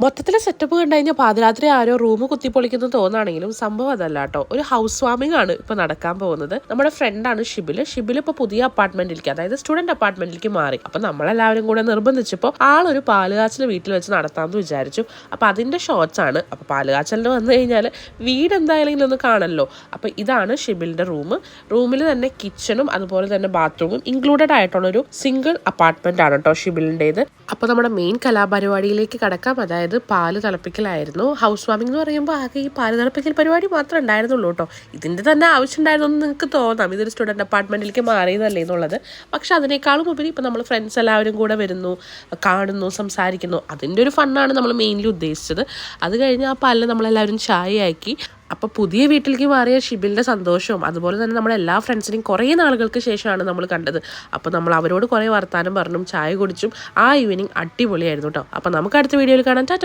മൊത്തത്തിലെ setup കണ്ടു കഴിഞ്ഞാൽ പാതിരാത്രി ആരോ റൂം കുത്തിപ്പൊളിക്കുന്നു തോന്നുകയാണെങ്കിലും സംഭവം അതല്ല കേട്ടോ. ഒരു ഹൗസ് വാമിംഗ് ആണ് ഇപ്പൊ നടക്കാൻ പോകുന്നത്. നമ്മുടെ ഫ്രണ്ടാണ് ഷിബിൽ ഇപ്പൊ പുതിയ അപ്പാർട്ട്മെന്റിലേക്ക്, അതായത് സ്റ്റുഡന്റ് അപ്പാർട്ട്മെന്റിലേക്ക് മാറി. അപ്പൊ നമ്മളെല്ലാവരും കൂടെ നിർബന്ധിച്ചപ്പോൾ ആളൊരു പാലുകാച്ചൽ വീട്ടിൽ വെച്ച് നടത്താമെന്ന് വിചാരിച്ചു. അപ്പൊ അതിന്റെ ഷോർട്സ് ആണ്. അപ്പൊ പാലുകാച്ചലിന് വന്നു കഴിഞ്ഞാൽ വീട് എന്തായാലും ഒന്ന് കാണല്ലോ. അപ്പൊ ഇതാണ് ഷിബിലിന്റെ റൂമിൽ തന്നെ കിച്ചണും അതുപോലെ തന്നെ ബാത്റൂമും ഇൻക്ലൂഡഡ് ആയിട്ടുള്ള ഒരു സിംഗിൾ അപ്പാർട്ട്മെന്റ് ആണ് കേട്ടോ ഷിബിലിൻ്റെത്. അപ്പൊ നമ്മുടെ മെയിൻ കലാപരിപാടിയിലേക്ക് കടക്കാം. അതായത് പാല് തിളപ്പിക്കലായിരുന്നു. ഹൗസ് വാമിംഗ് എന്ന് പറയുമ്പോൾ ആകെ ഈ പാല് തിളപ്പിക്കൽ പരിപാടി മാത്രമേ ഉണ്ടായിരുന്നുള്ളൂ കേട്ടോ. ഇതിന്റെ തന്നെ ആവശ്യം ഉണ്ടായിരുന്നു എന്ന് നിങ്ങൾക്ക് തോന്നാം, ഇതൊരു സ്റ്റുഡന്റ് അപ്പാർട്ട്മെന്റിലേക്ക് മാറിയതല്ലേ എന്നുള്ളത്. പക്ഷെ അതിനേക്കാളും ഉപരി ഇപ്പം നമ്മൾ ഫ്രണ്ട്സ് എല്ലാവരും കൂടെ വരുന്നു, കാണുന്നു, സംസാരിക്കുന്നു. അതിൻ്റെ ഒരു ഫണ്ണാണ് നമ്മൾ മെയിൻലി ഉദ്ദേശിച്ചത്. അത് കഴിഞ്ഞ് ആ പാലിൽ നമ്മളെല്ലാവരും ചായ ആക്കി. അപ്പോൾ പുതിയ വീട്ടിലേക്ക് മാറിയ ഷിബിലിൻ്റെ സന്തോഷവും അതുപോലെ തന്നെ നമ്മുടെ എല്ലാ ഫ്രണ്ട്സിനെയും കുറേ നാളുകൾക്ക് ശേഷമാണ് നമ്മൾ കണ്ടത്. അപ്പോൾ നമ്മൾ അവരോട് കുറേ വർത്താനം പറഞ്ഞും ചായ കുടിച്ചും ആ ഈവനിങ് അടിപൊളിയായിരുന്നു കേട്ടോ. അപ്പോൾ നമുക്ക് അടുത്ത വീഡിയോയിൽ കാണാം.